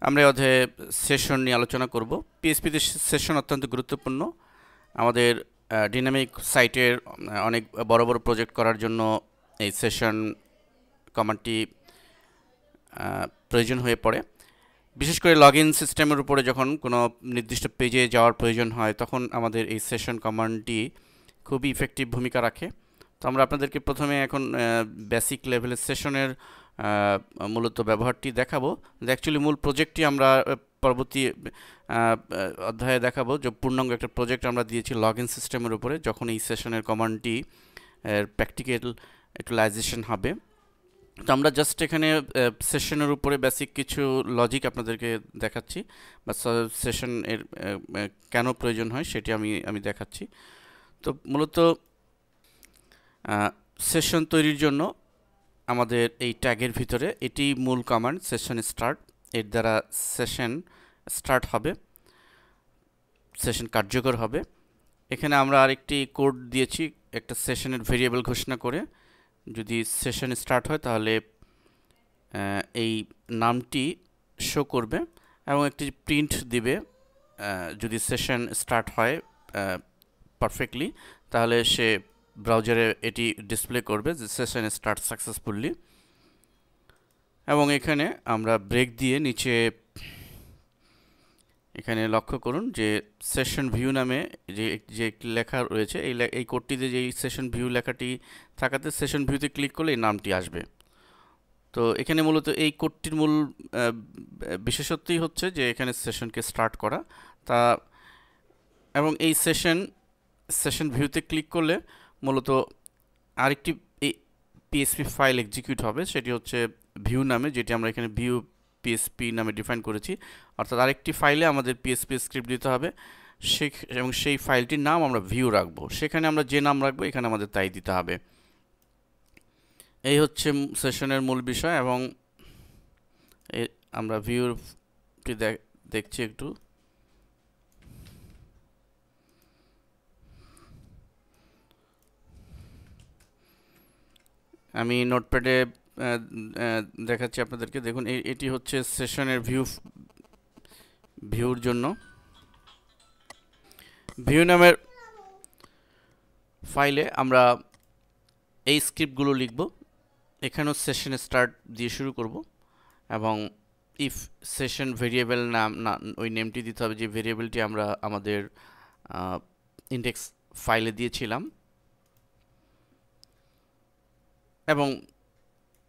আমরা এই অধ্যায়ে সেশন নিয়ে আলোচনা করব। পিএসপিতে সেশন অত্যন্ত গুরুত্বপূর্ণ। আমাদের ডিনামিক সাইটের অনেক বড় বড় প্রজেক্ট করার জন্য এই সেশন কমান্ডটি প্রয়োজন হয়ে পড়ে। বিশেষ করে লগ ইন সিস্টেমের উপরে যখন কোনো নির্দিষ্ট পেজে যাওয়ার প্রয়োজন হয়, তখন আমাদের এই সেশন কমান্ডটি খুবই ইফেক্টিভ ভূমিকা রাখে। তো আমরা আপনাদেরকে প্রথমে এখন বেসিক লেভেলের সেশনের মূলত ব্যবহারটি দেখাবো। অ্যাকচুয়ালি মূল প্রজেক্টটি আমরা পরবর্তী অধ্যায়ে দেখাবো, যে পূর্ণাঙ্গ একটা প্রজেক্ট আমরা দিয়েছি লগ ইন সিস্টেমের উপরে, যখন এই সেশনের কমান্ডটি প্র্যাকটিক্যাল ইউটিলাইজেশন হবে। তো আমরা জাস্ট এখানে সেশনের উপরে বেসিক কিছু লজিক আপনাদেরকে দেখাচ্ছি, বা সেশন এর কেন প্রয়োজন হয় সেটি আমি দেখাচ্ছি। তো মূলত সেশন তৈরির জন্য আমাদের এই ট্যাগের ভিতরে এটি মূল কমান্ড সেশন স্টার্ট। এর দ্বারা সেশন স্টার্ট হবে, সেশন কার্যকর হবে। এখানে আমরা আরেকটি কোড দিয়েছি, একটা সেশনের ভেরিয়েবল ঘোষণা করে যদি সেশন স্টার্ট হয় তাহলে এই নামটি শো করবে এবং একটি প্রিন্ট দিবে। যদি সেশন স্টার্ট হয় পারফেক্টলি, তাহলে সে ব্রাউজারে এটি ডিসপ্লে করবে যে সেশন স্টার্ট সাকসেসফুলি। এবং এখানে আমরা ব্রেক দিয়ে নিচে এখানে লক্ষ্য করুন যে সেশন ভিউ নামে যে একটি লেখা রয়েছে, এই কোডটিতে যে সেশন ভিউ লেখাটি থাকাতে সেশন ভিউতে ক্লিক করলে এই নামটি আসবে। তো এখানে মূলত এই কোডটির মূল বিশেষত্বই হচ্ছে যে এখানে সেশনকে স্টার্ট করা তা, এবং এই সেশন ভিউতে ক্লিক করলে মূলত আরেকটি পিএসপি ফাইল এক্সিকিউট হবে, সেটি হচ্ছে ভিউ নামে, যেটি আমরা এখানে ভিউ পিএসপি নামে ডিফাইন করেছি। অর্থাৎ আরেকটি ফাইলে আমাদের পিএসপি স্ক্রিপ্ট দিতে হবে, এবং সেই ফাইলটির নাম আমরা ভিউ রাখবো। সেখানে আমরা যে নাম রাখবো এখানে আমাদের তাই দিতে হবে। এই হচ্ছে সেশনের মূল বিষয়। এবং আমরা ভিউটি দেখছি একটু। আমি নোটপ্যাডে দেখাচ্ছি আপনাদেরকে। দেখুন এটি হচ্ছে সেশনের ভিউর জন্য ভিউ নামের ফাইলে আমরা এই স্ক্রিপ্টগুলো লিখব। এখানেও সেশন স্টার্ট দিয়ে শুরু করব, এবং ইফ সেশন ভেরিয়েবল নাম না, ওই নেমটি দিতে হবে যে ভেরিয়েবলটি আমরা আমাদের ইন্ডেক্স ফাইলে দিয়েছিলাম। এবং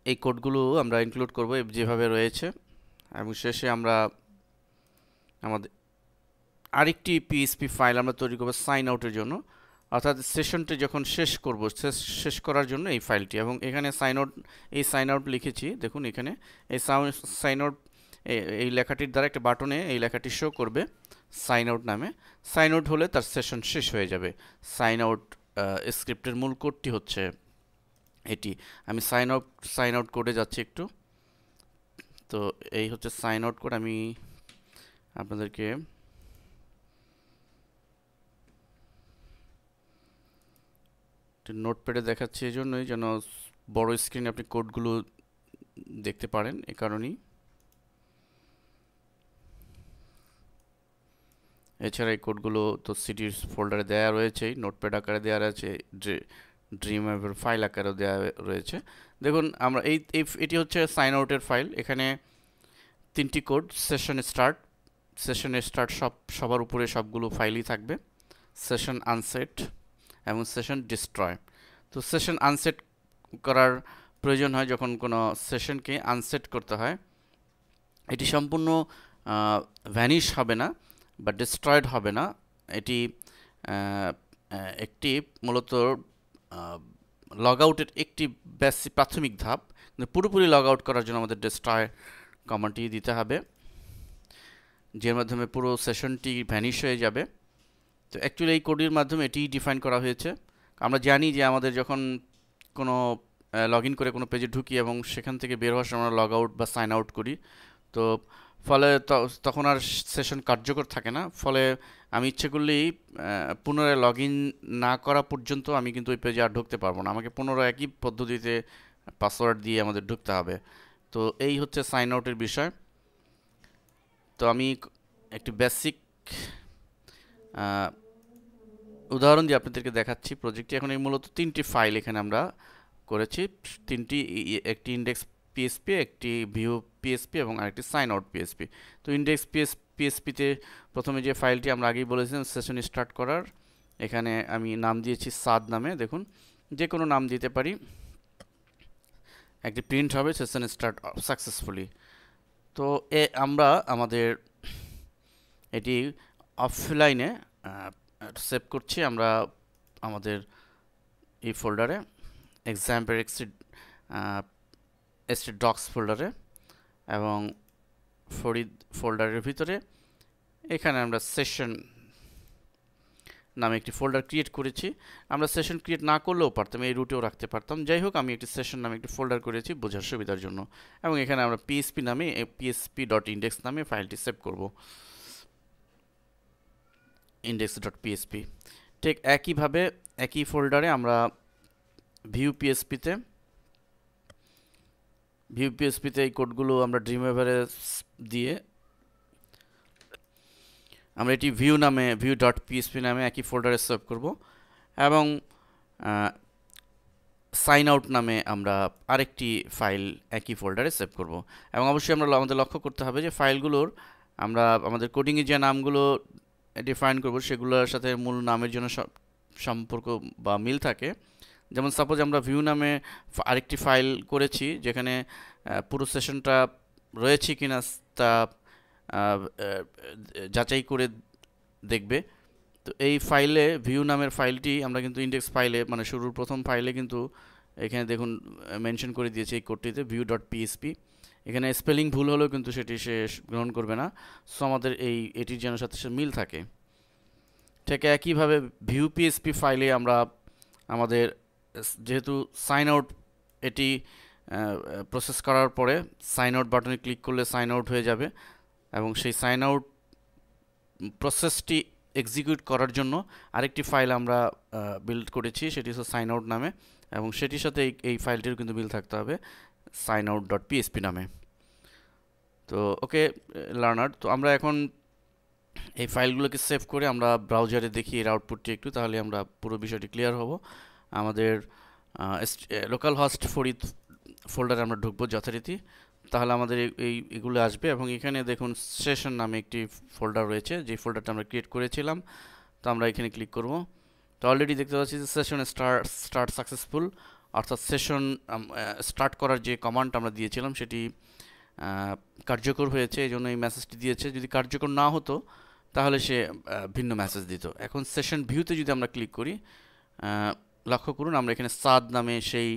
এই কোডগুলো আমরা ইনক্লুড করব যেভাবে রয়েছে। এবং শেষে আমরা আমাদের আরেকটি পিএসপি ফাইল আমরা তৈরি করব সাইন আউটের জন্য, অর্থাৎ সেশনটি যখন শেষ করার জন্য এই ফাইলটি। এবং এখানে সাইন আউট লিখেছি। দেখুন এখানে এই সাইন আউট এই লেখাটির দ্বারা একটা বাটনে এই লেখাটি শো করবে সাইন আউট নামে। সাইন আউট হলে তার সেশন শেষ হয়ে যাবে। সাইন আউট স্ক্রিপ্টের মূল কোডটি হচ্ছে এটি। আমি সাইন আউট কোডে যাচ্ছি একটু। তো এই হচ্ছে সাইন আউট কোড। আমি আপনাদেরকে নোটপ্যাডে দেখাচ্ছি, এই জন্যই যেন বড় স্ক্রিনে আপনি কোডগুলো দেখতে পারেন, এ কারণেই। এছাড়া এই কোডগুলো তো সিডির ফোল্ডারে দেওয়া রয়েছে, নোটপ্যাড আকারে দেওয়া রয়েছে, ড্রিম অ্যাপের ফাইল আকারেও দেওয়া রয়েছে। দেখুন আমরা এটি হচ্ছে সাইন আউটের ফাইল। এখানে তিনটি কোড, সেশন স্টার্ট সবার উপরে সবগুলো ফাইলই থাকবে, সেশন আনসেট এবং সেশন ডিস্ট্রয়। তো সেশন আনসেট করার প্রয়োজন হয় যখন কোনো সেশনকে আনসেট করতে হয়। এটি সম্পূর্ণ ভ্যানিশ হবে না বা ডিস্ট্রয়েড হবে না। এটি একটি মূলত লগ আউটের একটি প্রাথমিক ধাপ। পুরোপুরি লগ আউট করার জন্য আমাদের ডিস্ট্রয় কমান্ডটি দিতে হবে, যার মাধ্যমে পুরো সেশনটি ভ্যানিশ হয়ে যাবে। তো অ্যাকচুয়ালি এই কোডের মাধ্যমে এটি ডিফাইন করা হয়েছে। আমরা জানি যে আমাদের যখন কোনো লগ ইন করে কোনো পেজে ঢুকি এবং সেখান থেকে বের হওয়ার সময় আমরা লগ আউট বা সাইন আউট করি, তো ফলে তখন আর সেশন কার্যকর থাকে না। ফলে আমি ইচ্ছে করলেই পুনরায় লগ ইন না করা পর্যন্ত আমি কিন্তু ওই পেজে আর ঢুকতে পারবো না। আমাকে পুনরায় একই পদ্ধতিতে পাসওয়ার্ড দিয়ে আমাদের ঢুকতে হবে। তো এই হচ্ছে সাইন আউটের বিষয়। তো আমি একটি বেসিক উদাহরণ দিয়ে আপনাদেরকে দেখাচ্ছি প্রজেক্টটি। এখন এই মূলত 3টি ফাইল এখানে আমরা করেছি, 3টি, একটি ইন্ডেক্স পিএসপি, একটি ভিউ পিএসপি এবং আরেকটি সাইন আউট পিএসপি। তো ইন্ডেক্স পিএসপিতে প্রথমে যে ফাইলটি আমরা আগেই বলেছিলাম সেশন স্টার্ট করার, এখানে আমি নাম দিয়েছি সাদ নামে। দেখুন যে কোনো নাম দিতে পারি, একটি প্রিন্ট হবে সেশন স্টার্ট সাকসেসফুলি। তো আমরা আমাদের এটি অফলাইনে সেভ করছি আমরা আমাদের এই ফোল্ডারে, এক্সাম্পল এক্সটি ডক্স ফোল্ডারে, এবং ফরিদ ফোল্ডারের ভিতরে এখানে আমরা সেশন নামে একটি ফোল্ডার ক্রিয়েট করেছি। আমরা সেশন ক্রিয়েট না করলেও পারতাম, এই রুটেও রাখতে পারতাম। যাই হোক, আমি একটি সেশন নামে একটি ফোল্ডার করেছি বোঝার সুবিধার জন্য, এবং এখানে আমরা পিএসপি নামে PSP.index নামে ফাইলটি সেভ করব, index.php। ঠিক একইভাবে একই ফোল্ডারে আমরা ভিউ পিএসপিতে এই কোডগুলো আমরা ড্রিমওয়েভারে দিয়ে আমরা এটি view.php নামে একই ফোল্ডারে সেভ করব, এবং সাইন আউট নামে আমরা আরেকটি ফাইল একই ফোল্ডারে সেভ করব। এবং অবশ্যই আমাদের লক্ষ্য করতে হবে যে ফাইলগুলোর আমরা আমাদের কোডিংয়ে যে নামগুলো ডিফাইন করব সেগুলোর সাথে মূল নামের জন্য সম্পর্ক বা মিল থাকে। যেমন সাপোজ আমরা ভিউ নামে আরেকটি ফাইল করেছি যেখানে পুরো সেশনটা রয়েছে কিনা তা যাচাই করে দেখবে। তো এই ফাইলে ভিউ নামের ফাইলটি আমরা কিন্তু ইন্ডেক্স ফাইলে, মানে শুরুর প্রথম ফাইলে কিন্তু এখানে দেখুন মেনশন করে দিয়েছে এই কোডটিতে view.php। এখানে স্পেলিং ভুল হলেও কিন্তু সেটি সে গ্রহণ করবে না। সো আমাদের এটির যেন সাথে মিল থাকে। ঠিক একইভাবে ভিউ পিএসপি ফাইলে আমরা আমাদের যেহেতু সাইন আউট, এটি প্রসেস করার পরে সাইন আউট বাটনে ক্লিক করলে সাইন আউট হয়ে যাবে, এবং সেই সাইন আউট প্রসেসটি এক্সিকিউট করার জন্য আরেকটি ফাইল আমরা বিল্ড করেছি, সেটি হচ্ছে সাইন আউট নামে, এবং সেটির সাথে এই ফাইলটির কিন্তু মিল থাকতে হবে signout.php নামে। তো ওকে লার্নার, তো আমরা এখন এই ফাইলগুলোকে সেভ করে আমরা ব্রাউজারে দেখি এর আউটপুটটি একটু, তাহলে আমরা পুরো বিষয়টি ক্লিয়ার হব। আমাদের লোকাল হোস্ট ফরিদ ফোল্ডারে আমরা ঢুকবো যথারীতি, তাহলে আমাদের এগুলো আসবে। এবং এখানে দেখুন সেশন নামে একটি ফোল্ডার রয়েছে, যে ফোল্ডারটা আমরা ক্রিয়েট করেছিলাম। তো আমরা এখানে ক্লিক করব। তো অলরেডি দেখতে পাচ্ছি যে সেশন স্টার্ট সাকসেসফুল, অর্থাৎ সেশন স্টার্ট করার যে কমান্ড আমরা দিয়েছিলাম সেটি কার্যকর হয়েছে, এই জন্য এই মেসেজটি দিয়েছে। যদি কার্যকর না হতো তাহলে সে ভিন্ন মেসেজ দিত। এখন সেশন ভিউতে যদি আমরা ক্লিক করি, লক্ষ্য করুন আমরা এখানে সাদ নামে সেই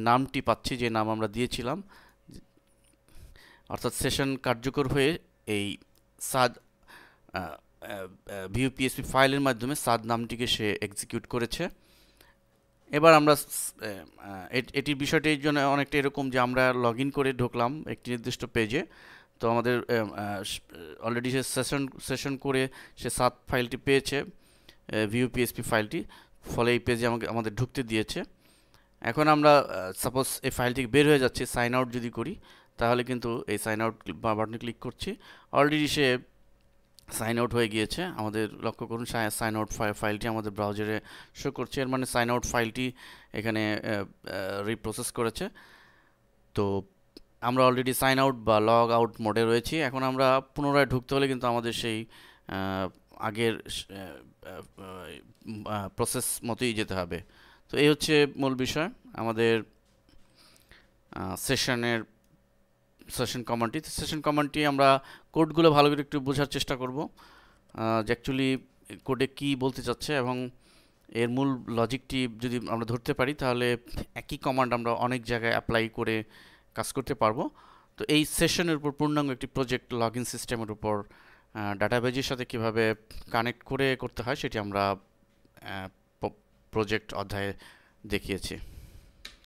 নামটি পাচ্ছি যে নাম আমরা দিয়েছিলাম, অর্থাৎ সেশন কার্যকর হয়ে এই সাদ ভিউ পিএসপি ফাইলের মাধ্যমে সাদ নামটিকে সে এক্সিকিউট করেছে। এবার আমরা এটির বিষয়টির জন্য অনেকটা এরকম যে আমরা লগ ইন করে ঢুকলাম একটি নির্দিষ্ট পেজে। তো আমাদের অলরেডি সে সেশন করে সে সাদ ফাইলটি পেয়েছে, ভিউ পিএসপি ফাইলটি, ফলে এই পেজে আমাদের ঢুকতে দিয়েছে। এখন আমরা সাপোজ এই ফাইলটি বের হয়ে যাচ্ছে, সাইন আউট যদি করি তাহলে কিন্তু এই সাইন আউট বাটনে ক্লিক করছি, অলরেডি সে সাইন আউট হয়ে গিয়েছে। আমাদের লক্ষ্য করুন সাইন আউট ফাইলটি আমাদের ব্রাউজারে শো করছে, এর মানে সাইন আউট ফাইলটি এখানে রিপ্রসেস করেছে। তো আমরা অলরেডি সাইন আউট বা লগ আউট মোডে রয়েছি। এখন আমরা পুনরায় ঢুকতে হলে কিন্তু আমাদের সেই আগের প্রসেস মতোই যেতে হবে। তো এই হচ্ছে মূল বিষয় আমাদের সেশন কমান্ডটি আমরা কোডগুলো ভালো করে একটু বোঝার চেষ্টা করব যে অ্যাকচুয়ালি কোডে কি বলতে চাচ্ছে, এবং এর মূল লজিকটি যদি আমরা ধরতে পারি তাহলে একই কমান্ড আমরা অনেক জায়গায় অ্যাপ্লাই করে কাজ করতে পারবো। তো এই সেশনের উপর পূর্ণাঙ্গ একটি প্রজেক্ট লগ ইন সিস্টেমের উপর ডাটাবেজের সাথে কিভাবে কানেক্ট করে করতে হয় সেটি আমরা প্রজেক্ট অধ্যায়ে দেখিয়েছি।